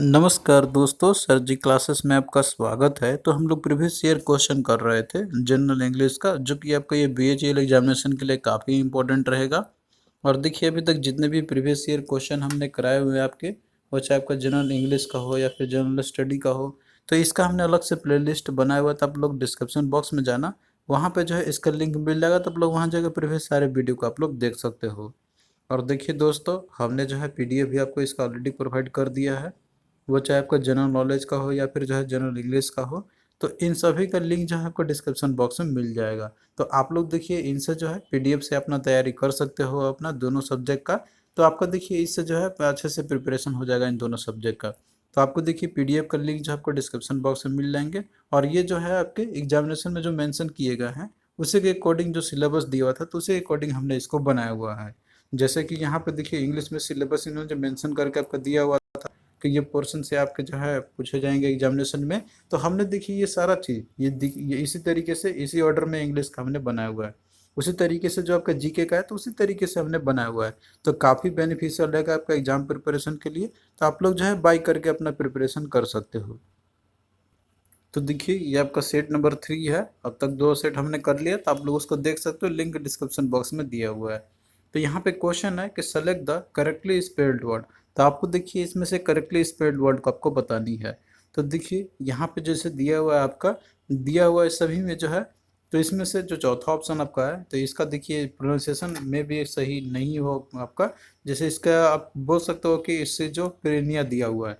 नमस्कार दोस्तों, सर जी क्लासेस में आपका स्वागत है। तो हम लोग प्रीवियस ईयर क्वेश्चन कर रहे थे जनरल इंग्लिश का, जो कि आपका ये बीएचईएल एग्जामिनेशन के लिए काफ़ी इंपॉर्टेंट रहेगा। और देखिए, अभी तक जितने भी प्रीवियस ईयर क्वेश्चन हमने कराए हुए हैं आपके, वो चाहे आपका जनरल इंग्लिश का हो या फिर जनरल स्टडी का हो, तो इसका हमने अलग से प्लेलिस्ट बनाया हुआ था। आप लोग डिस्क्रिप्शन बॉक्स में जाना, वहाँ पर जो है इसका लिंक मिल जाएगा, तो आप लोग वहाँ जाकर प्रीवियस सारे वीडियो को आप लोग देख सकते हो। और देखिए दोस्तों, हमने जो है पीडीएफ भी आपको इसका ऑलरेडी प्रोवाइड कर दिया है, वो चाहे आपका जनरल नॉलेज का हो या फिर जो है जनरल इंग्लिश का हो। तो इन सभी का लिंक जो है आपको डिस्क्रिप्शन बॉक्स में मिल जाएगा। तो आप लोग देखिए, इनसे जो है पीडीएफ से अपना तैयारी कर सकते हो अपना दोनों सब्जेक्ट का। तो आपका देखिए, इससे जो है अच्छे से प्रिपरेशन हो जाएगा इन दोनों सब्जेक्ट का। तो आपको देखिए, पीडीएफ का लिंक जो आपको डिस्क्रिप्शन बॉक्स में मिल जाएंगे। और ये जो है आपके एग्जामिनेशन में जो मेंशन किए गए हैं, उसी के अकॉर्डिंग जो सिलेबस दिया हुआ था, तो उसी के अकॉर्डिंग हमने इसको बनाया हुआ है। जैसे कि यहाँ पे देखिए, इंग्लिश में सिलेबस इन्होंने जो मेंशन करके आपका दिया हुआ कि ये पोर्शन से आपके जो है पूछे जाएंगे एग्जामिनेशन में। तो हमने देखिए ये सारा चीज़ ये इसी तरीके से इसी ऑर्डर में इंग्लिश का हमने बनाया हुआ है। उसी तरीके से जो आपका जीके का है, तो उसी तरीके से हमने बनाया हुआ है। तो काफ़ी बेनिफिशियल रहेगा आपका एग्जाम प्रिपरेशन के लिए। तो आप लोग जो है बाई करके अपना प्रिपरेशन कर सकते हो। तो देखिए, ये आपका सेट नंबर 3 है। अब तक 2 सेट हमने कर लिया, तो आप लोग उसको देख सकते हो, लिंक डिस्क्रिप्शन बॉक्स में दिया हुआ है। तो यहाँ पे क्वेश्चन है कि select the correctly spelled word. तो आपको देखिए, इसमें से करेक्टली स्पेल्ड वर्ड को आपको बतानी है। तो देखिए, यहाँ पे जैसे दिया हुआ है आपका, दिया हुआ है सभी में जो है। तो इसमें से जो चौथा ऑप्शन आपका है, तो इसका देखिए प्रोनाउंसिएशन में भी सही नहीं हो आपका। जैसे इसका आप बोल सकते हो कि इससे जो प्रेनिया दिया हुआ है।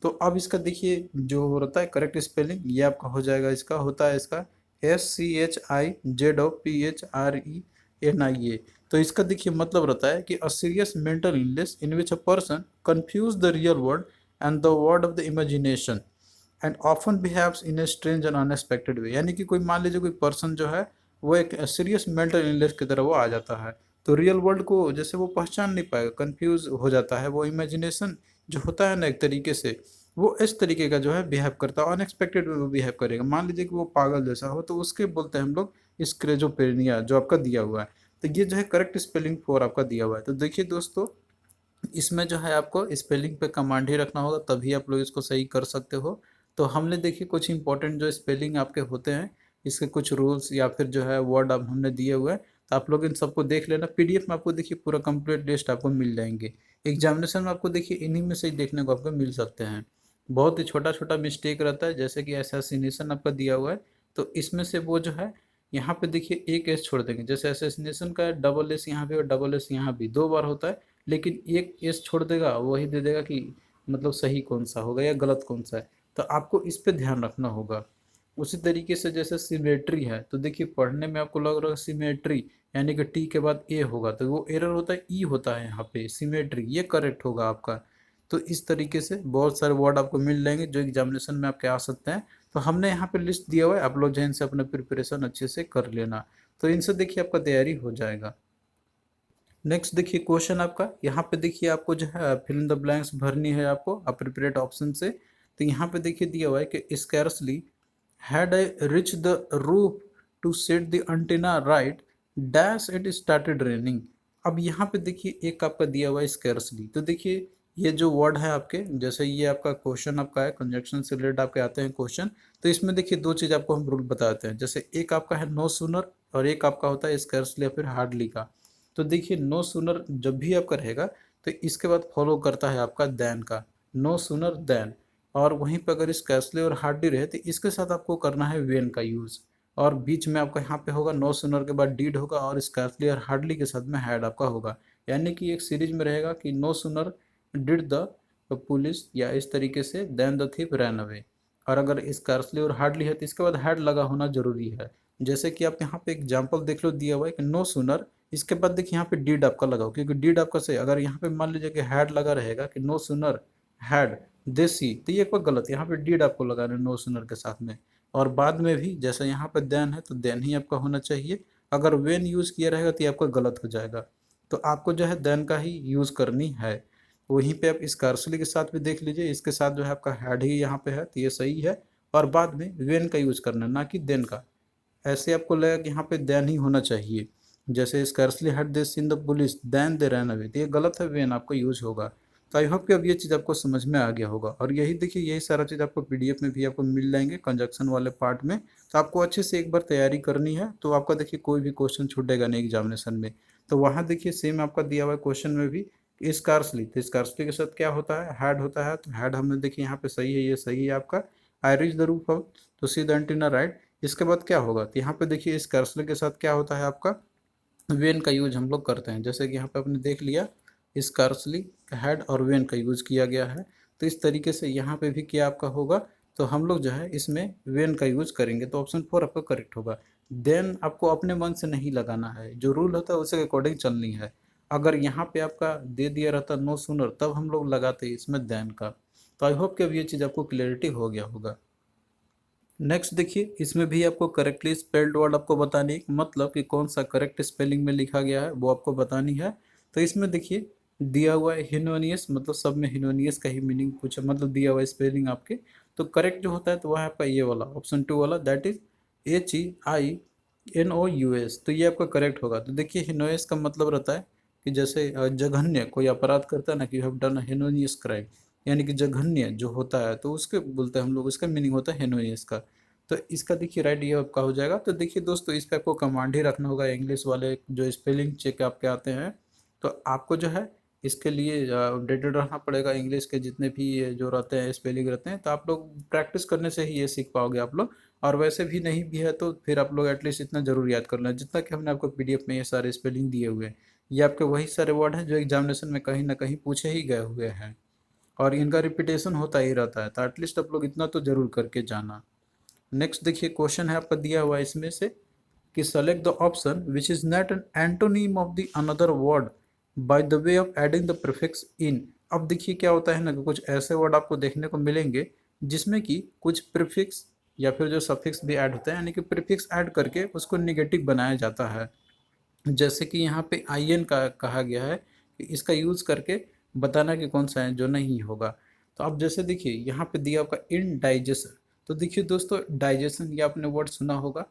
तो अब इसका देखिए जो रहता है करेक्ट स्पेलिंग, ये आपका हो जाएगा, इसका होता है इसका SCHIZOPHRENIA। तो इसका देखिए मतलब रहता है कि a serious mental illness in which a person confuse the real world and the word of the imagination and often behaves in a strange and unexpected way. यानी कि कोई मान लीजिए कोई पर्सन जो है, वो एक सीरियस मेंटल इलनेस की तरह वो आ जाता है। तो रियल वर्ल्ड को जैसे वो पहचान नहीं पाएगा, कंफ्यूज हो जाता है। वो इमेजिनेशन जो होता है ना, एक तरीके से वो इस तरीके का जो है बिहेव करता है, अनएक्सपेक्टेड वे वो बिहेव करेगा। मान लीजिए कि वो पागल जैसा हो, तो उसके बोलते हैं हम लोग स्क्रेजोपेनिया, जो आपका दिया हुआ है। तो ये जो है करेक्ट स्पेलिंग फॉर आपका दिया हुआ है। तो देखिए दोस्तों, इसमें जो है आपको स्पेलिंग पे कमांड ही रखना होगा, तभी आप लोग इसको सही कर सकते हो। तो हमने देखिए कुछ इंपॉर्टेंट जो स्पेलिंग आपके होते हैं, इसके कुछ रूल्स या फिर जो है वर्ड अब हमने दिए हुए हैं। तो आप लोग इन सबको देख लेना। पीडीएफ में आपको देखिए पूरा कंप्लीट लिस्ट आपको मिल जाएंगे। एग्जामिनेशन में आपको देखिए इन्हीं में से ही देखने को आपको मिल सकते हैं। बहुत ही छोटा छोटा मिस्टेक रहता है, जैसे कि असैसिनेशन आपका दिया हुआ है। तो इसमें से वो जो है, यहाँ पे देखिए एक एस छोड़ देंगे। जैसे असैसिनेशन का डबल एस यहाँ भी और डबल एस यहाँ भी 2 बार होता है, लेकिन एक एस छोड़ देगा, वही दे देगा कि मतलब सही कौन सा होगा या गलत कौन सा है। तो आपको इस पे ध्यान रखना होगा। उसी तरीके से जैसे सिमेट्री है, तो देखिए पढ़ने में आपको लग रहा है सिमेट्री यानी कि टी के बाद ए होगा, तो वो एरर होता है, ई होता है यहाँ पे सिमेट्री, ये करेक्ट होगा आपका। तो इस तरीके से बहुत सारे वर्ड आपको मिल जाएंगे जो एग्जामिनेशन में आपके आ सकते हैं। तो हमने यहाँ पे लिस्ट दिया हुआ है, आप लोग जो है इनसे अपना प्रिपरेशन अच्छे से कर लेना। तो इनसे देखिए आपका तैयारी हो जाएगा। नेक्स्ट देखिए क्वेश्चन आपका, यहाँ पे देखिए आपको जो है फिल इन द ब्लैंक्स भरनी है आपको अप्रोप्रिएट ऑप्शन से। तो यहाँ पे देखिए दिया हुआ है कि scarcely had I reach the roof to set the antenna right dash it started raining. अब यहाँ पे देखिए एक आपका दिया हुआ है स्कैर्सली। तो देखिए ये जो वर्ड है आपके, जैसे ये आपका क्वेश्चन आपका है, कंजक्शन से रिलेटेड आपके आते हैं क्वेश्चन। तो इसमें देखिए दो चीज़ आपको हम रूल बताते हैं। जैसे एक आपका है नो सूनर, और एक आपका होता है स्कैर्सली या फिर हार्डली का। तो देखिए नो सूनर जब भी आपका रहेगा, तो इसके बाद फॉलो करता है आपका देन का, नो सूनर देन। और वहीं पर अगर स्कैर्सली और हार्डली रहे, तो इसके साथ आपको करना है वेन का यूज़। और बीच में आपका यहाँ पे होगा नो सूनर के बाद डीड होगा, और स्कैर्सली और हार्डली के साथ में हैड आपका होगा। यानी कि एक सीरीज में रहेगा कि no sooner did the police, या इस तरीके से then the thief ran away. और अगर स्कैर्सली और हार्डली है, तो इसके बाद हैड लगा होना जरूरी है। जैसे कि आप यहाँ पे एग्जाम्पल देख लो, दिया हुआ है कि नो सूनर, इसके बाद देखिए यहाँ पे डीड आपका लगाओ, क्योंकि डीड आपका सही। अगर यहाँ पे मान लीजिए कि हैड लगा रहेगा कि नो सुनर हैड देसी, तो ये एक गलत। यहाँ पे डीड आपको लगाना है नो सुनर के साथ में। और बाद में भी जैसे यहाँ पे देन है, तो देन ही आपका होना चाहिए। अगर वेन यूज किया रहेगा तो ये आपका गलत हो जाएगा। तो आपको जो है देन का ही यूज करनी है। वहीं पे आप स्कार्सली के साथ भी देख लीजिए, इसके साथ जो है आपका हैड ही यहाँ पे है, तो ये सही है। और बाद में वेन का यूज करना है, ना कि देन का। ऐसे आपको लगेगा कि यहाँ पे देन ही होना चाहिए। जैसे scarcely had they seen the police then they ran away, तो ये गलत है, वेन आपको यूज होगा। तो आई होप कि अब ये चीज़ आपको समझ में आ गया होगा। और यही देखिए, यही सारा चीज़ आपको पीडीएफ में भी आपको मिल जाएंगे कंजक्शन वाले पार्ट में। तो आपको अच्छे से एक बार तैयारी करनी है, तो आपका देखिए कोई भी क्वेश्चन छूटेगा नहीं एग्जामिनेशन में। तो वहाँ देखिए सेम आपका दिया हुआ है क्वेश्चन में भी स्कार्सली, तो स्कार्सली के साथ क्या होता है, हैड होता है। तो हैड हमने देखिए यहाँ पे सही है, ये सही है आपका। I reach the roof of, तो सी द एंटीना राइट। इसके बाद क्या होगा, तो यहाँ पे देखिए स्कार्सली के साथ क्या होता है आपका, वेन का यूज हम लोग करते हैं। जैसे कि यहाँ पे आपने देख लिया स्कार्सली, हैड और वेन का यूज किया गया है। तो इस तरीके से यहाँ पे भी क्या आपका होगा, तो हम लोग जो है इसमें वेन का यूज करेंगे। तो ऑप्शन 4 आपका करेक्ट होगा। देन आपको अपने मन से नहीं लगाना है, जो रूल होता है उसके अकॉर्डिंग चलनी है। अगर यहाँ पे आपका दे दिया रहता नो सुनर, तब हम लोग लगाते इसमें देन का। तो आई होप कि अब ये चीज़ आपको क्लियरिटी हो गया होगा। नेक्स्ट देखिए, इसमें भी आपको करेक्टली स्पेल्ड वर्ड आपको बतानी है, मतलब कि कौन सा करेक्ट स्पेलिंग में लिखा गया है वो आपको बतानी है। तो इसमें देखिए दिया हुआ है हिनोनियस, मतलब सब में हिनोनियस का ही मीनिंग पूछा, मतलब दिया हुआ है स्पेलिंग आपके। तो करेक्ट जो होता है तो वह है आपका ये वाला ऑप्शन 2 वाला, दैट इज HEINOUS। तो ये आपका करेक्ट होगा। तो देखिए हिनोयस का मतलब रहता है कि जैसे जघन्य कोई अपराध करता है ना, कि you have done a heinous crime, यानी कि जघन्य जो होता है तो उसके बोलते हैं हम लोग, उसका मीनिंग होता है हेनोनियस का। तो इसका देखिए राइट ये आपका हो जाएगा। तो देखिए दोस्तों, इस पे आपको कमांड ही रखना होगा, इंग्लिश वाले जो स्पेलिंग चेक आपके आते हैं। तो आपको जो है इसके लिए अपडेटेड रहना पड़ेगा, इंग्लिश के जितने भी ये जो रहते हैं स्पेलिंग रहते हैं। तो आप लोग प्रैक्टिस करने से ही ये सीख पाओगे आप लोग। और वैसे भी नहीं भी है तो फिर आप लोग एटलीस्ट इतना जरूर याद कर लेना, जितना कि हमने आपको पीडीएफ में ये सारे स्पेलिंग दिए हुए हैं। ये आपके वही सारे वर्ड हैं जो एग्जामिनेशन में कहीं ना कहीं पूछे ही गए हुए हैं, और इनका रिपीटेशन होता ही रहता है। तो एटलीस्ट आप लोग इतना तो जरूर करके जाना। नेक्स्ट देखिए क्वेश्चन है आपका दिया हुआ है इसमें से कि select the option which is not an antonym of the another word by the way of adding the prefix in. अब देखिए क्या होता है ना, कि कुछ ऐसे वर्ड आपको देखने को मिलेंगे जिसमें कि कुछ प्रीफिक्स या फिर जो सफिक्स भी ऐड होता है, यानी कि प्रीफिक्स ऐड करके उसको निगेटिव बनाया जाता है। जैसे कि यहाँ पे IN का कहा गया है कि इसका यूज करके बताना कि कौन सा है जो नहीं होगा। तो आप जैसे देखिए यहाँ पे दिया आपका इनडाइजेशन। तो देखिए दोस्तों, डाइजेशन ये आपने वर्ड सुना होगा,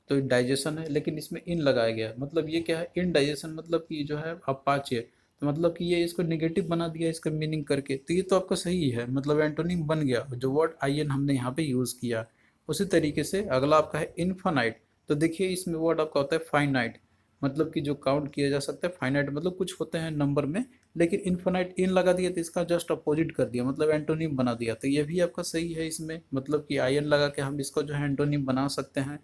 तो डाइजेशन है, लेकिन इसमें इन लगाया गया है। मतलब ये क्या है, इनडाइजेशन मतलब कि जो है अपाच्य, तो मतलब कि ये इसको निगेटिव बना दिया इसका मीनिंग करके। तो ये तो आपका सही है, मतलब एंटोनिम बन गया जो वर्ड IN हमने यहाँ पे यूज किया। उसी तरीके से अगला आपका है इनफानाइट। तो देखिए इसमें वर्ड आपका होता है फाइनाइट, मतलब कि जो काउंट किया जा सकता है। फाइनाइट मतलब कुछ होते हैं नंबर में, लेकिन इनफाइनाइट इन लगा दिया तो इसका जस्ट अपोजिट कर दिया, मतलब एंटोनिम बना दिया। तो ये भी आपका सही है इसमें, मतलब कि IN लगा के हम इसको जो है एंटोनिम बना सकते हैं।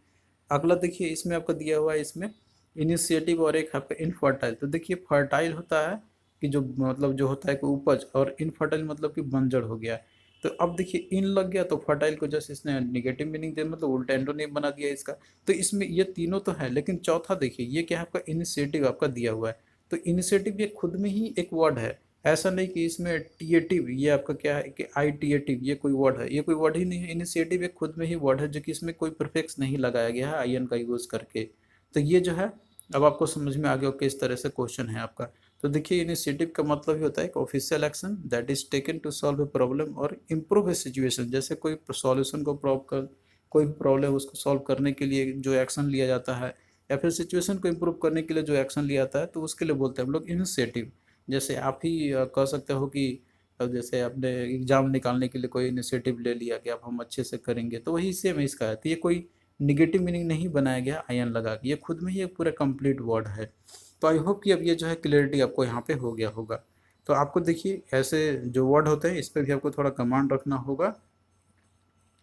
अगला देखिए इसमें आपका दिया हुआ है इसमें इनिशिएटिव, और एक आपका इनफर्टाइल। तो देखिए फर्टाइल होता है कि जो मतलब जो होता है कि उपज, और इनफर्टाइल मतलब कि बंजर हो गया। तो अब देखिए इन लग गया तो फर्टाइल को जैसे इसने निगेटिव मीनिंग दिया, मतलब उल्टा एंटोनिम बना दिया इसका। तो इसमें ये तीनों तो है, लेकिन चौथा देखिए ये क्या है आपका इनिशिएटिव आपका दिया हुआ है। तो इनिशिएटिव ये खुद में ही एक वर्ड है, ऐसा नहीं कि इसमें टीएटिव ये आपका क्या है कि ITATIV ये कोई वर्ड है, ये कोई वर्ड ही नहीं है। इनिशिएटिव एक खुद में ही वर्ड है जो कि इसमें कोई प्रीफिक्स नहीं लगाया गया है IN का यूज करके। तो ये जो है अब आपको समझ में आ गया किस तरह से क्वेश्चन है आपका। तो देखिए इनिशिएटिव का मतलब ही होता है कि official action that is taken to solve a problem और इम्प्रूव ए सिचुएशन। जैसे कोई सॉल्यूशन को कोई भी प्रॉब्लम उसको सॉल्व करने के लिए जो एक्शन लिया जाता है, या फिर सिचुएशन को इम्प्रूव करने के लिए जो एक्शन लिया जाता है, तो उसके लिए बोलते हैं हम लोग इनिशिएटिव। जैसे आप ही कह सकते हो कि अब जैसे आपने एग्जाम निकालने के लिए कोई इनिशिएटिव ले लिया कि अब हम अच्छे से करेंगे, तो वही सेम इसका है। तो ये कोई निगेटिव मीनिंग नहीं बनाया गया IN लगा के, ये खुद में ही एक पूरा कंप्लीट वर्ड है। तो आई होप कि अब ये जो है क्लियरिटी आपको यहाँ पे हो गया होगा। तो आपको देखिए ऐसे जो वर्ड होते हैं इस पर भी आपको थोड़ा कमांड रखना होगा।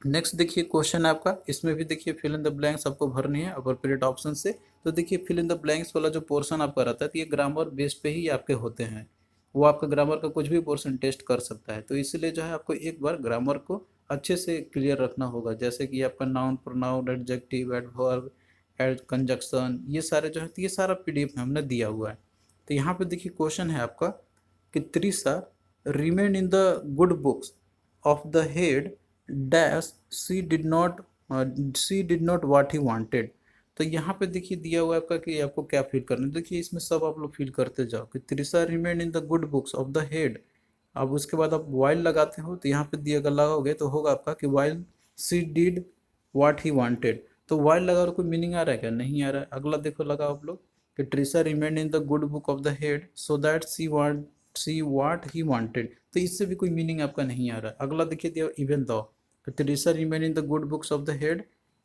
नेक्स्ट देखिए क्वेश्चन है आपका, इसमें भी देखिए फिल इन द ब्लैंक्स आपको भरनी है अप्रोप्रिएट ऑप्शन से। तो देखिए फिल इन द ब्लैंक्स वाला जो पोर्शन आपका रहता है, तो ये ग्रामर बेस पे ही आपके होते हैं। वो आपका ग्रामर का कुछ भी पोर्शन टेस्ट कर सकता है, तो इसलिए जो है आपको एक बार ग्रामर को अच्छे से क्लियर रखना होगा। जैसे कि आपका noun, pronoun, adjective, adverb, and conjunction, ये सारे जो है, तो ये सारा PDF में हमने दिया हुआ है। तो यहाँ पे देखिए क्वेश्चन है आपका कि Teresa remain in the good books of the head dash she did not what he wanted. तो यहाँ पे देखिए दिया हुआ है आपका कि आपको क्या फील करना है। देखिए इसमें सब आप लोग फील करते जाओ कि Teresa remain in the good books of the head. अब उसके बाद आप वाइल लगाते हो, तो यहाँ पे दिया अगर लगाओगे तो होगा आपका कि while she did what he wanted. तो वाइल लगा और कोई मीनिंग आ रहा है क्या, नहीं आ रहा है। अगला देखो लगाओ आप लोग कि Trisha remain in the good book of the head so that see what he wanted. तो इससे भी कोई मीनिंग आपका नहीं आ रहा है। अगला देखिए दिया even though, Teresa remain in the good books of the head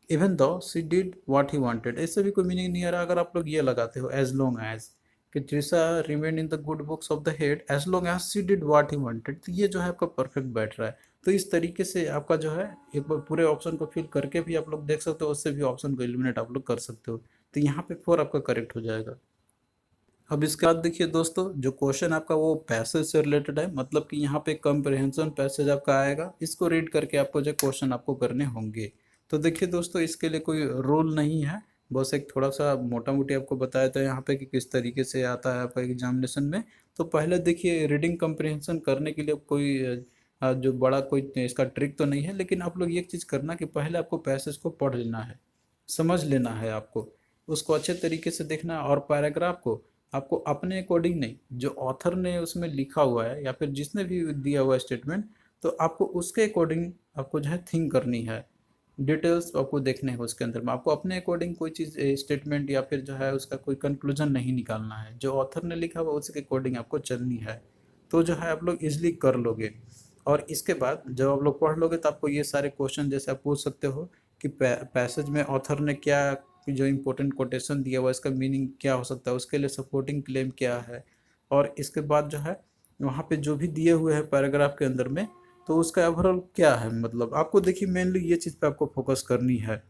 even though she did what he wanted, इससे भी कोई मीनिंग नहीं आ रहा अगर आप लोग ये लगाते हो एज लॉन्ग एज, कि Teresa remain in the good books of the head as long as she did what he wanted, तो ये जो है आपका परफेक्ट बैठ रहा है। तो इस तरीके से आपका जो है एक बार पूरे ऑप्शन को फिल करके भी आप लोग देख सकते हो, उससे भी ऑप्शन को एलिमिनेट आप लोग कर सकते हो। तो यहाँ पे 4 आपका करेक्ट हो जाएगा। अब इसके बाद देखिए दोस्तों, जो क्वेश्चन आपका वो पैसेज से रिलेटेड है, मतलब कि यहाँ पे कंप्रहेंशन पैसेज आपका आएगा, इसको रीड करके आपको जो क्वेश्चन आपको करने होंगे। तो देखिए दोस्तों, इसके लिए कोई रूल नहीं है, बस एक थोड़ा सा मोटा मोटी आपको बताया था यहाँ पे कि किस तरीके से आता है आपका एग्जामिनेशन में। तो पहले देखिए, रीडिंग कंप्रहेंशन करने के लिए कोई जो बड़ा कोई इसका ट्रिक तो नहीं है, लेकिन आप लोग एक चीज़ करना कि पहले आपको पैसेज को पढ़ लेना है, समझ लेना है आपको, उसको अच्छे तरीके से देखना है। और पैराग्राफ को आपको अपने अकॉर्डिंग नहीं, जो ऑथर ने उसमें लिखा हुआ है या फिर जिसने भी दिया हुआ है स्टेटमेंट, तो आपको उसके अकॉर्डिंग आपको जो है थिंक करनी है, डिटेल्स आपको देखने हैं उसके अंदर में। आपको अपने अकॉर्डिंग कोई चीज़ स्टेटमेंट या फिर जो है उसका कोई कंक्लूजन नहीं निकालना है, जो ऑथर ने लिखा हुआ उसके अकॉर्डिंग आपको चलनी है, तो जो है आप लोग इजिली कर लोगे। और इसके बाद जब आप लोग पढ़ लोगे तो आपको ये सारे क्वेश्चन जैसे आप पूछ सकते हो कि पैसेज में ऑथर ने क्या, जो इम्पोर्टेंट कोटेशन दिया हुआ है इसका मीनिंग क्या हो सकता है, उसके लिए सपोर्टिंग क्लेम क्या है, और इसके बाद जो है वहाँ पे जो भी दिए हुए हैं पैराग्राफ के अंदर में, तो उसका ओवरऑल क्या है। मतलब आपको देखिए मेनली ये चीज़ पे आपको फोकस करनी है,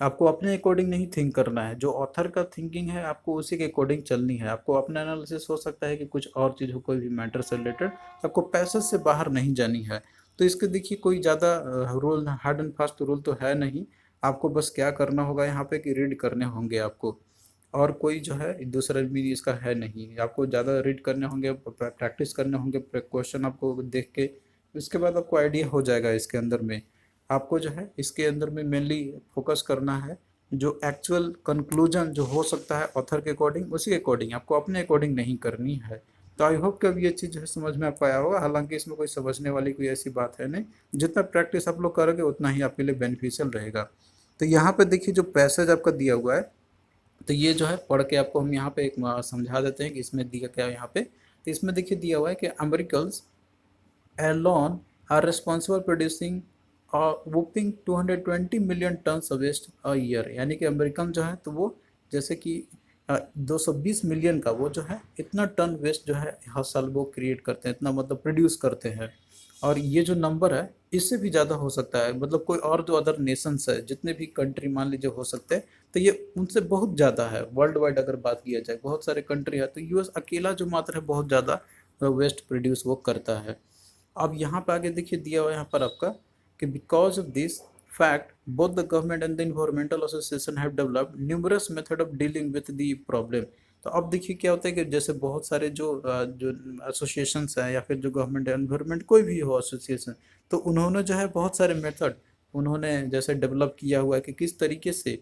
आपको अपने अकॉर्डिंग नहीं थिंक करना है, जो ऑथर का थिंकिंग है आपको उसी के अकॉर्डिंग चलनी है। आपको अपना एनालिसिस हो सकता है कि कुछ और चीज़ हो, कोई भी मैटर से रिलेटेड, आपको पैसेज से बाहर नहीं जानी है। तो इसके देखिए कोई ज़्यादा rule, hard and fast rule तो है नहीं, आपको बस क्या करना होगा यहाँ पे कि रीड करने होंगे आपको, और कोई जो है दूसरा भी इसका है नहीं। आपको ज़्यादा रीड करने होंगे, प्रैक्टिस करने होंगे क्वेश्चन आपको देख के, उसके बाद आपको आइडिया हो जाएगा इसके अंदर में। आपको जो है इसके अंदर में मेनली फोकस करना है, जो एक्चुअल कंक्लूजन जो हो सकता है ऑथर के अकॉर्डिंग, उसी के अकॉर्डिंग, आपको अपने अकॉर्डिंग नहीं करनी है। तो आई होप कि अब ये चीज़ जो है समझ में आपको आया होगा। हालांकि इसमें कोई समझने वाली कोई ऐसी बात है नहीं, जितना प्रैक्टिस आप लोग करोगे उतना ही आपके लिए बेनिफिशियल रहेगा। तो यहाँ पे देखिए जो पैसेज आपका दिया हुआ है, तो ये जो है पढ़ के आपको हम यहाँ पे एक समझा देते हैं कि इसमें दिया क्या है यहाँ पे। तो इसमें देखिए दिया हुआ है कि Americans alone are responsible producing a whopping 220 million tons of waste a year, यानी कि अमेरिकन जो है तो वो जैसे कि 220 मिलियन का वो जो है इतना टन वेस्ट जो है हर साल वो क्रिएट करते हैं, इतना मतलब प्रोड्यूस करते हैं। और ये जो नंबर है इससे भी ज़्यादा हो सकता है, मतलब कोई और जो अदर नेशंस है, जितने भी कंट्री मान लीजिए हो सकते हैं, तो ये उनसे बहुत ज़्यादा है। वर्ल्ड वाइड अगर बात किया जाए बहुत सारे कंट्री है, तो यूएस अकेला जो मात्र है बहुत ज़्यादा वेस्ट प्रोड्यूस वो करता है। अब यहाँ पे आगे देखिए दिया हुआ है यहाँ पर आपका कि because of this fact both the government and the environmental association have developed numerous method of dealing with the problem. तो अब देखिए क्या होता है कि जैसे बहुत सारे जो एसोसिएशंस हैं या फिर जो गवर्नमेंट एनवायरमेंट कोई भी हो एसोसिएशन, तो उन्होंने जो है बहुत सारे मेथड उन्होंने जैसे डेवलप किया हुआ है कि किस तरीके से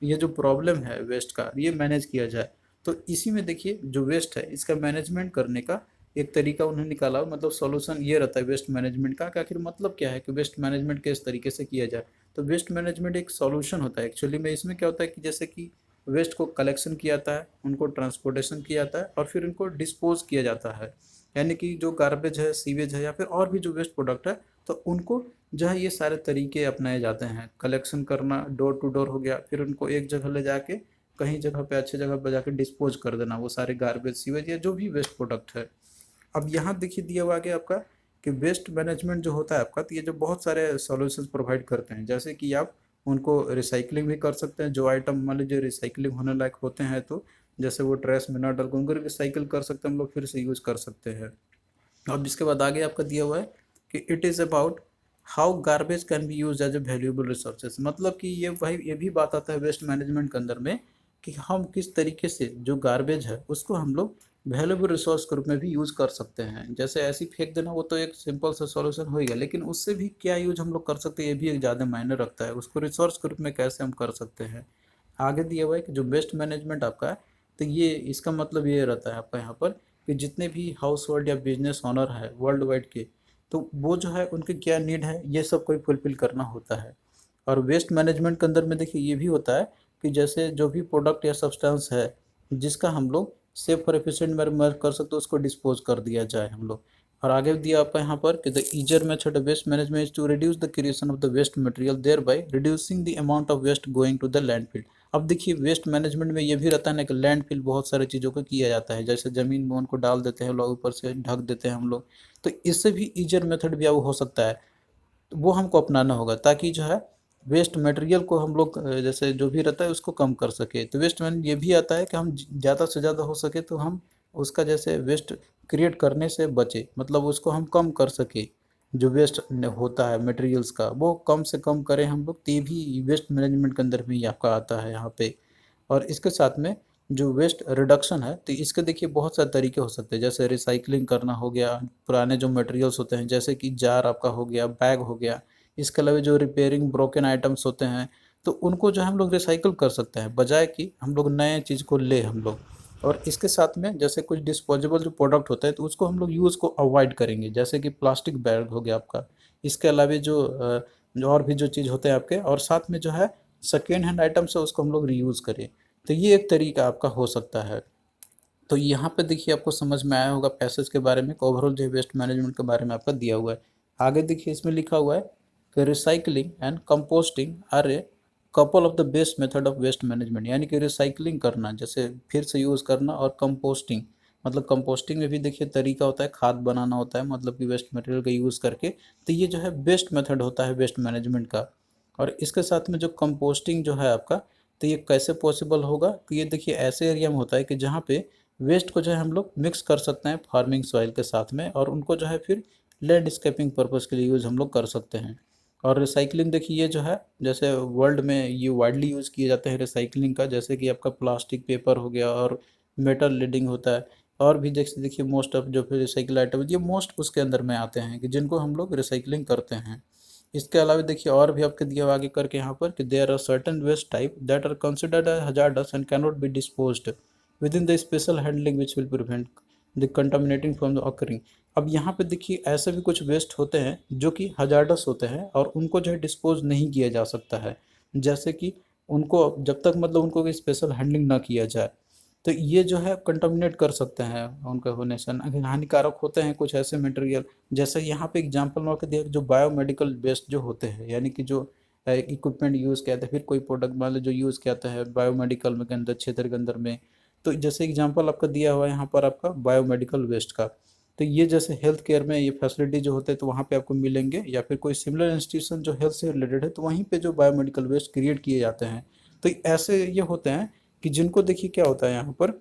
ये जो प्रॉब्लम है वेस्ट का ये मैनेज किया जाए। तो इसी में देखिए जो वेस्ट है इसका मैनेजमेंट करने का एक तरीका उन्होंने निकाला, मतलब सॉल्यूशन ये रहता है वेस्ट मैनेजमेंट का कि आखिर मतलब क्या है कि वेस्ट मैनेजमेंट किस तरीके से किया जाए। तो वेस्ट मैनेजमेंट एक सॉल्यूशन होता है एक्चुअली में। इसमें क्या होता है कि जैसे कि वेस्ट को कलेक्शन किया जाता है, उनको ट्रांसपोर्टेशन किया जाता है और फिर उनको डिस्पोज किया जाता है, यानी कि जो गार्बेज है, सीवेज है या फिर और भी जो वेस्ट प्रोडक्ट है, तो उनको जो है ये सारे तरीके अपनाए जाते हैं। कलेक्शन करना डोर टू डोर हो गया, फिर उनको एक जगह ले जाके कहीं जगह पे अच्छे जगह पर जाके डिस्पोज कर देना वो सारे गार्बेज सीवेज या जो भी वेस्ट प्रोडक्ट है। अब यहाँ देखिए दिया हुआ आगे आपका कि वेस्ट मैनेजमेंट जो होता है आपका, तो ये जो बहुत सारे सॉल्यूशंस प्रोवाइड करते हैं, जैसे कि आप उनको रिसाइकलिंग भी कर सकते हैं। जो आइटम मान लीजिए रिसाइकलिंग होने लायक होते हैं, तो जैसे वो ट्रेस में ना डाल के उनको रिसाइकिल कर सकते हैं, हम लोग फिर से यूज़ कर सकते हैं। अब इसके बाद आगे आपका दिया हुआ है कि it is about how garbage can be use as a valuable resources, मतलब कि ये भाई ये भी बात आता है वेस्ट मैनेजमेंट के अंदर में कि हम किस तरीके से जो गार्बेज है उसको हम लोग वैल्यूएबल रिसोर्स के रूप में भी यूज़ कर सकते हैं। जैसे ऐसे ही फेंक देना वो तो एक सिंपल सा सॉल्यूशन हो गया, लेकिन उससे भी क्या यूज हम लोग कर सकते हैं ये भी एक ज़्यादा मायने रखता है, उसको रिसोर्स के रूप में कैसे हम कर सकते हैं। आगे दिया हुआ है कि जो वेस्ट मैनेजमेंट आपका है, तो ये इसका मतलब ये रहता है आपका यहाँ पर कि जितने भी हाउस होल्ड या बिजनेस ओनर है वर्ल्ड वाइड के, तो वो जो है उनके क्या नीड है ये सब कोई फुलफिल करना होता है। और वेस्ट मैनेजमेंट के अंदर में देखिए ये भी होता है कि जैसे जो भी प्रोडक्ट या सब्सटेंस है जिसका हम लोग सेफ और एफिशिएंट मैनर कर सकते हो उसको डिस्पोज कर दिया जाए हम लोग। और आगे दिया आपका यहाँ पर कि the easier method of waste management is to reduce the creation of the waste material thereby reducing the amount of waste going to the landfill. अब देखिए वेस्ट मैनेजमेंट में ये भी रहता है ना कि लैंडफिल बहुत सारी चीज़ों को किया जाता है, जैसे ज़मीन में उनको डाल देते हैं लोग, ऊपर से ढक देते हैं हम लोग। तो इससे भी ईजर मेथड भी अब हो सकता है, तो वो हमको अपनाना होगा ताकि जो है वेस्ट मटेरियल को हम लोग जैसे जो भी रहता है उसको कम कर सके। तो वेस्ट मैनेजमेंट ये भी आता है कि हम ज़्यादा से ज़्यादा हो सके तो हम उसका जैसे वेस्ट क्रिएट करने से बचे, मतलब उसको हम कम कर सके। जो वेस्ट होता है मटेरियल्स का वो कम से कम करें हम लोग, तो ये भी वेस्ट मैनेजमेंट के अंदर भी आपका आता है यहाँ पे। और इसके साथ में जो वेस्ट रिडक्शन है तो इसके देखिए बहुत सारे तरीके हो सकते हैं, जैसे रिसाइकलिंग करना हो गया, पुराने जो मटेरियल्स होते हैं जैसे कि जार आपका हो गया, बैग हो गया। इसके अलावा जो रिपेयरिंग ब्रोकन आइटम्स होते हैं तो उनको जो है हम लोग रिसाइकल कर सकते हैं, बजाय कि हम लोग नए चीज़ को ले हम लोग। और इसके साथ में जैसे कुछ डिस्पोजेबल जो प्रोडक्ट होता है तो उसको हम लोग यूज़ को अवॉइड करेंगे, जैसे कि प्लास्टिक बैग हो गया आपका। इसके अलावा जो और भी जो चीज़ होते हैं आपके, और साथ में जो है सेकेंड हैंड आइटम्स है उसको हम लोग रीयूज़ करें। तो ये एक तरीका आपका हो सकता है। तो यहाँ पे देखिए आपको समझ में आया होगा पैसेज के बारे में, ओवरऑल जो वेस्ट मैनेजमेंट के बारे में आपका दिया हुआ है। आगे देखिए इसमें लिखा हुआ है कि recycling and composting are a couple of the best method of waste management. यानी कि रिसाइकलिंग करना जैसे फिर से यूज़ करना, और कंपोस्टिंग मतलब कंपोस्टिंग में भी देखिए तरीका होता है, खाद बनाना होता है, मतलब कि वेस्ट मटेरियल का यूज़ करके। तो ये जो है बेस्ट मेथड होता है वेस्ट मैनेजमेंट का। और इसके साथ में जो कंपोस्टिंग जो है आपका, तो ये कैसे पॉसिबल होगा, तो ये देखिए ऐसे एरिया में होता है कि जहाँ पे वेस्ट को जो है हम लोग मिक्स कर सकते हैं फार्मिंग सॉइल के साथ में, और उनको जो है फिर लैंडस्केपिंग पर्पज़ के लिए यूज़ हम लोग कर सकते हैं। और रिसाइकलिंग देखिए ये जो है जैसे वर्ल्ड में ये वाइडली यूज़ किए जाते हैं रिसाइकलिंग का, जैसे कि आपका प्लास्टिक पेपर हो गया और मेटल लीडिंग होता है। और भी जैसे देखिए मोस्ट ऑफ जो फिर रिसाइकल आइटम ये मोस्ट उसके अंदर में आते हैं कि जिनको हम लोग रिसाइकलिंग करते हैं। इसके अलावा देखिए और भी आपके दिया हुआ आगे करके यहाँ पर कि there are certain waste type that are considered hazardous and can not be disposed with in the special handling which will prevent the contaminating from the occurring. अब यहाँ पे देखिए ऐसे भी कुछ वेस्ट होते हैं जो कि हजार्डस होते हैं और उनको जो है डिस्पोज नहीं किया जा सकता है, जैसे कि उनको जब तक मतलब उनको कोई स्पेशल हैंडलिंग ना किया जाए तो ये जो है कंटामिनेट कर सकते हैं उनका होने से, हानिकारक होते हैं कुछ ऐसे मटेरियल। जैसे यहाँ पे एग्जांपल में आपको दिया जो बायोमेडिकल वेस्ट जो होते हैं, यानी कि जो इक्विपमेंट यूज़ किया जाता है, फिर कोई प्रोडक्ट मान लो जो यूज़ किया जाता है बायोमेडिकल में के अंदर क्षेत्र के अंदर में। तो जैसे एग्जांपल आपका दिया हुआ है यहाँ पर आपका बायोमेडिकल वेस्ट का, तो ये जैसे हेल्थ केयर में ये फैसिलिटी जो होते हैं तो वहाँ पे आपको मिलेंगे, या फिर कोई सिमिलर इंस्टीट्यूशन जो हेल्थ से रिलेटेड है तो वहीं पे जो बायोमेडिकल वेस्ट क्रिएट किए जाते हैं। तो ऐसे ये होते हैं कि जिनको देखिए क्या होता है यहाँ पर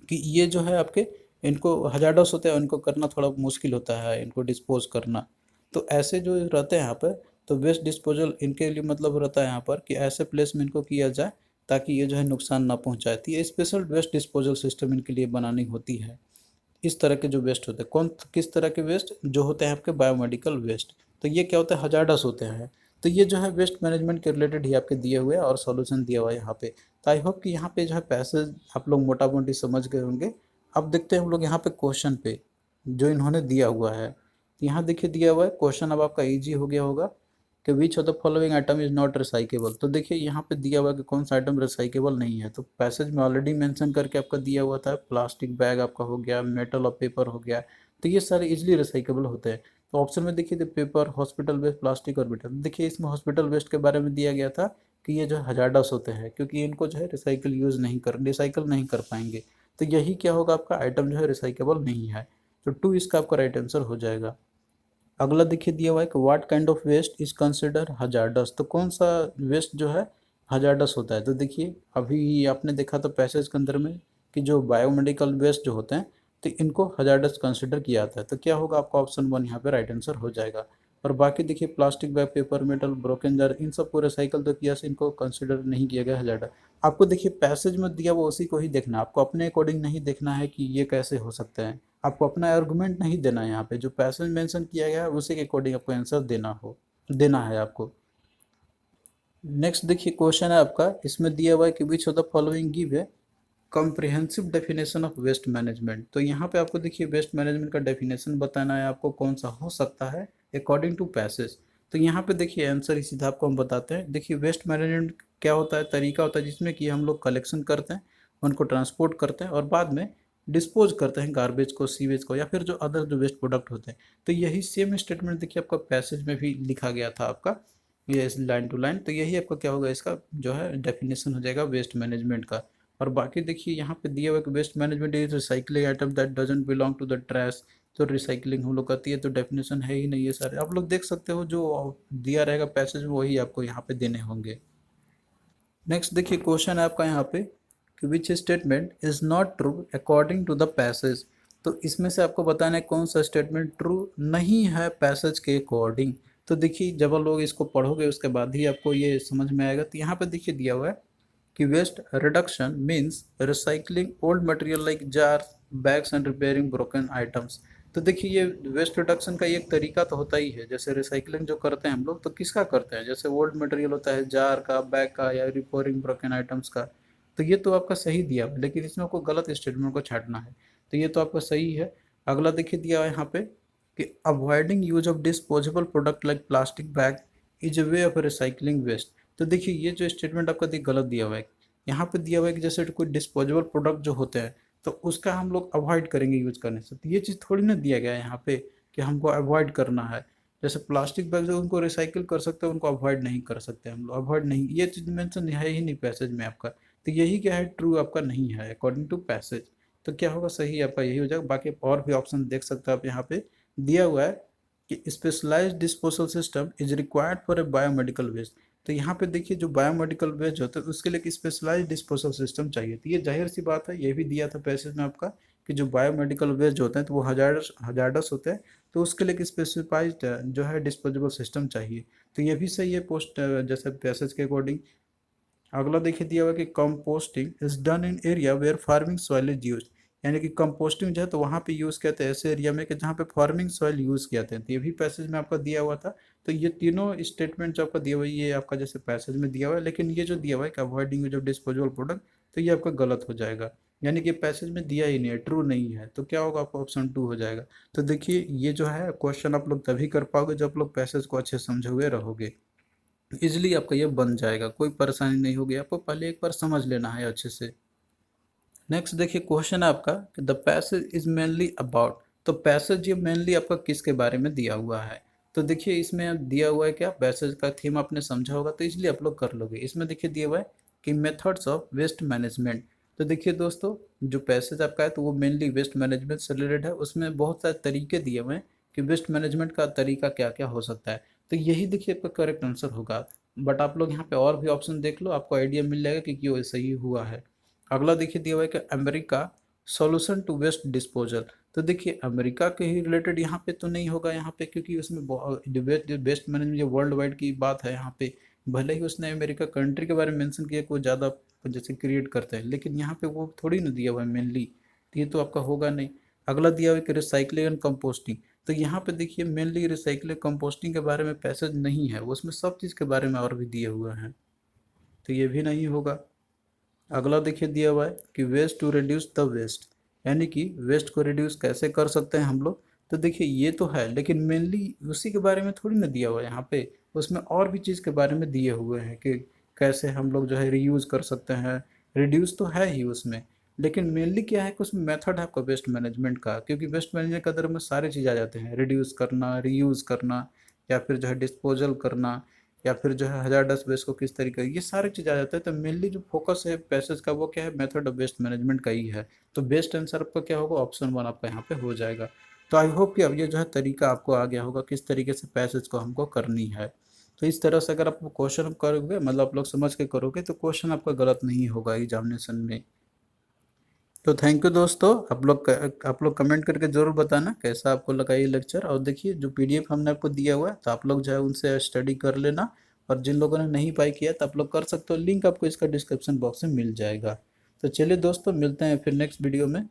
कि ये जो है आपके इनको हजार्डस होते हैं, इनको करना थोड़ा मुश्किल होता है, इनको डिस्पोज करना। तो ऐसे जो रहते हैं यहाँ पर, तो वेस्ट डिस्पोजल इनके लिए मतलब रहता है यहाँ पर कि ऐसे प्लेस में इनको किया जाए ताकि ये जो है नुकसान ना पहुँचाए। तो ये स्पेशल वेस्ट डिस्पोजल सिस्टम इनके लिए बनानी होती है। इस तरह के जो वेस्ट होते हैं, कौन किस तरह के वेस्ट जो होते हैं आपके बायोमेडिकल वेस्ट, तो ये क्या होता है हजार्डस होते हैं। तो ये जो है वेस्ट मैनेजमेंट के रिलेटेड ही आपके दिए हुए हैं और सॉल्यूशन दिया हुआ है यहाँ पे। तो आई होप कि यहाँ पे जो है पैसेज आप लोग मोटा मोटी समझ गए होंगे। अब देखते हैं हम लोग यहाँ पे क्वेश्चन पे जो इन्होंने दिया हुआ है। यहाँ देखिए दिया हुआ है क्वेश्चन, अब आपका ईजी हो गया होगा कि which of the following item is not recyclable. तो देखिए यहाँ पे दिया हुआ है कि कौन सा आइटम रिसाइकेबल नहीं है, तो पैसेज में ऑलरेडी मेंशन करके आपका दिया हुआ था, प्लास्टिक बैग आपका हो गया, मेटल और पेपर हो गया। तो ये सारे इजिली रिसाइकेबल होते हैं। तो ऑप्शन में देखिए पेपर, हॉस्पिटल वेस्ट, प्लास्टिक और मेटल। देखिए इसमें हॉस्पिटल वेस्ट के बारे में दिया गया था कि ये जो हजार्डस होते हैं क्योंकि इनको जो है रिसाइकल नहीं कर पाएंगे। तो यही क्या होगा आपका आइटम जो है रिसाइकेबल नहीं है। तो टू इसका आपका राइट आंसर हो जाएगा। अगला देखिए दिया हुआ है कि what kind of waste is consider hazardous. तो कौन सा वेस्ट जो है हजार्डस होता है, तो देखिए अभी आपने देखा था पैसेज के अंदर में कि जो बायोमेडिकल वेस्ट जो होते हैं तो इनको हजार्डस कंसिडर किया जाता है। तो क्या होगा आपका ऑप्शन 1 यहाँ पे राइट आंसर हो जाएगा। और बाकी देखिए plastic bag, paper, metal, broken jar, इन सबको रिसाइकल तो किया से इनको कंसिडर नहीं किया गया हजार्डस। आपको देखिए पैसेज में दिया वो उसी को ही देखना है, आपको अपने अकॉर्डिंग नहीं देखना है कि ये कैसे हो सकते हैं। आपको अपना आर्गुमेंट नहीं देना है, यहाँ पे जो पैसेज मेंशन किया गया है उसी के अकॉर्डिंग आपको आंसर देना है आपको। नेक्स्ट देखिए क्वेश्चन है आपका, इसमें दिया हुआ है कि which of the following give है comprehensive definition of waste management. तो यहाँ पे आपको देखिए वेस्ट मैनेजमेंट का डेफिनेशन बताना है आपको कौन सा हो सकता है अकॉर्डिंग टू पैसेज। तो यहाँ पे देखिए आंसर ही सीधा आपको हम बताते हैं। देखिए वेस्ट मैनेजमेंट क्या होता है, तरीका होता है जिसमें कि हम लोग कलेक्शन करते हैं, उनको ट्रांसपोर्ट करते हैं और बाद में डिस्पोज करते हैं गार्बेज को, सीवेज को, या फिर जो अदर जो वेस्ट प्रोडक्ट होते हैं। तो यही सेम स्टेटमेंट देखिए आपका पैसेज में भी लिखा गया था आपका, ये इस लाइन टू लाइन। तो यही आपका क्या होगा, इसका जो है डेफिनेशन हो जाएगा वेस्ट मैनेजमेंट का। और बाकी देखिए यहाँ पे दिया हुआ है कि waste management is recycling item that doesn't belong to the trash. तो रिसाइकलिंग हम लोग करती है, तो डेफिनेशन है ही नहीं है सारे, आप लोग देख सकते हो जो दिया रहेगा पैसेज में वही आपको यहाँ पे देने होंगे। नेक्स्ट देखिए क्वेश्चन है आपका यहाँ पे कि which statement is not true according to the passage. तो इसमें से आपको बताना है कौन सा स्टेटमेंट ट्रू नहीं है पैसेज के अकॉर्डिंग। तो देखिए जब आप लोग इसको पढ़ोगे उसके बाद ही आपको ये समझ में आएगा। तो यहाँ पे देखिए दिया हुआ है कि waste reduction means recycling old material like jar, bags and repairing broken items. तो देखिए ये वेस्ट रिडक्शन का एक तरीका तो होता ही है, जैसे रिसाइकलिंग जो करते हैं हम लोग तो किसका करते हैं, जैसे ओल्ड मटेरियल होता है जार का, बैग का, या रिपेयरिंग ब्रोकन आइटम्स का। तो ये तो आपका सही दिया हुआ है, लेकिन इसमें आपको गलत स्टेटमेंट को छांटना है। तो ये तो आपका सही है। अगला देखिए दिया हुआ है यहाँ पे कि avoiding use of disposable product like plastic bag is a way of recycling waste. तो देखिए ये जो स्टेटमेंट आपका गलत दिया हुआ है। यहाँ पे दिया हुआ है कि जैसे कोई डिस्पोजेबल प्रोडक्ट जो होते हैं तो उसका हम लोग अवॉइड करेंगे यूज करने से। तो ये चीज़ थोड़ी ना दिया गया है यहाँ पे कि हमको अवॉइड करना है। जैसे प्लास्टिक बैग जो उनको रिसाइकिल कर सकते हैं उनको अवॉइड नहीं कर सकते हम लोग, अवॉइड नहीं, ये चीज़ मेंशन है ही नहीं पैसेज में आपका। तो यही क्या है, ट्रू आपका नहीं है अकॉर्डिंग टू पैसेज। तो क्या होगा, सही आपका यही हो जाएगा। बाकी और भी ऑप्शन देख सकते हो आप, यहाँ पे दिया हुआ है कि specialised disposal system is required for a biomedical waste. तो यहाँ पे देखिए जो बायोमेडिकल वेस्ट होता है उसके लिए स्पेशलाइज्ड डिस्पोजल सिस्टम चाहिए। तो ये जाहिर सी बात है, ये भी दिया था पैसेज में आपका कि जो बायोमेडिकल वेस्ट जो होते हैं तो वो हजार्डस होते हैं, तो उसके लिए स्पेसिफाइड जो है डिस्पोजेबल सिस्टम चाहिए। तो ये भी सही है पोस्ट जैसे पैसेज के अकॉर्डिंग। अगला देखिए दिया हुआ कि composting is done in area where farming soil is use. यानी कि कंपोस्टिंग जो है तो वहाँ पे यूज़ किया था ऐसे एरिया में कि जहाँ पे फार्मिंग सॉइल यूज़ किया था। तो ये भी पैसेज में आपका दिया हुआ था। तो ये तीनों स्टेटमेंट जो आपका दिया हुआ है ये आपका जैसे पैसेज में दिया हुआ है, लेकिन ये जो दिया हुआ है कि avoiding use of disposable product, तो ये आपका गलत हो जाएगा। यानी कि पैसेज में दिया ही नहीं है, ट्रू नहीं है। तो क्या होगा, आपका ऑप्शन 2 हो जाएगा। तो देखिए ये जो है क्वेश्चन आप लोग तभी कर पाओगे जब आप लोग पैसेज को अच्छे समझे हुए रहोगे। इजिली आपका ये बन जाएगा, कोई परेशानी नहीं होगी। आपको पहले एक बार समझ लेना है अच्छे से। नेक्स्ट देखिए क्वेश्चन है आपका कि the passage is mainly about. तो पैसेज ये मेनली आपका किसके बारे में दिया हुआ है। तो देखिए इसमें दिया हुआ है क्या, पैसेज का थीम आपने समझा होगा तो इसलिए आप लोग कर लोगे। इसमें देखिए दिया हुआ है कि मेथड्स ऑफ वेस्ट मैनेजमेंट। तो देखिए दोस्तों जो पैसेज आपका है तो वो मेनली वेस्ट मैनेजमेंट से रिलेटेड है। उसमें बहुत सारे तरीके दिए हुए हैं कि वेस्ट मैनेजमेंट का तरीका क्या क्या हो सकता है। तो यही देखिए आपका करेक्ट आंसर होगा। बट आप लोग यहाँ पे और भी ऑप्शन देख लो, आपको आइडिया मिल जाएगा कि क्यों सही हुआ है। अगला देखिए दिया हुआ है कि America solution to waste disposal. तो देखिए अमेरिका के ही रिलेटेड यहाँ पे तो नहीं होगा यहाँ पे, क्योंकि उसमें वेस्ट मैनेजमेंट वर्ल्ड वाइड की बात है यहाँ पे। भले ही उसने अमेरिका कंट्री के बारे में मेंशन किया कोई ज़्यादा जैसे क्रिएट करता है, लेकिन यहाँ पे वो थोड़ी ना दिया हुआ है मेनली। तो ये तो आपका होगा नहीं। अगला दिया हुआ है कि रिसाइकलिंग एंड कंपोस्टिंग। तो यहाँ पे देखिए मेनली रिसाइकलिंग कंपोस्टिंग के बारे में पैसेज नहीं है, वो उसमें सब चीज़ के बारे में और भी दिए हुए हैं। तो ये भी नहीं होगा। अगला देखिए दिया हुआ है कि waste to reduce the waste, यानी कि वेस्ट को रिड्यूस कैसे कर सकते हैं हम लोग। तो देखिए ये तो है, लेकिन मेनली उसी के बारे में थोड़ी ना दिया हुआ है यहाँ पे। उसमें और भी चीज़ के बारे में दिए हुए हैं कि कैसे हम लोग जो है रीयूज़ कर सकते हैं। रिड्यूस तो है ही उसमें, लेकिन मेनली क्या है कि उसमें मेथड है आपका वेस्ट मैनेजमेंट का, क्योंकि वेस्ट मैनेजमेंट के अंदर में सारे चीज़ आ जाते हैं, रिड्यूस करना, रीयूज़ करना, या फिर जो है डिस्पोजल करना, या फिर जो है हजारडस वेस्ट को किस तरीके, ये सारी चीज़ आ जाता है। तो मेनली जो फोकस है पैसेज का वो क्या है, मेथड ऑफ वेस्ट मैनेजमेंट का ही है। तो बेस्ट आंसर आपका क्या होगा, ऑप्शन 1 आपका यहाँ पे हो जाएगा। तो आई होप कि अब ये जो है तरीका आपको आ गया होगा किस तरीके से पैसेज को हमको करनी है। तो इस तरह से अगर आप क्वेश्चन करोगे, मतलब आप लोग समझ के करोगे, तो क्वेश्चन आपका गलत नहीं होगा एग्जामिनेशन में। तो थैंक यू दोस्तों, आप लोग कमेंट करके ज़रूर बताना कैसा आपको लगा ये लेक्चर। और देखिए जो पीडीएफ हमने आपको दिया हुआ है तो आप लोग जो है उनसे स्टडी कर लेना। और जिन लोगों ने नहीं पाई किया तो आप लोग कर सकते हो, लिंक आपको इसका डिस्क्रिप्शन बॉक्स में मिल जाएगा। तो चलिए दोस्तों मिलते हैं फिर नेक्स्ट वीडियो में।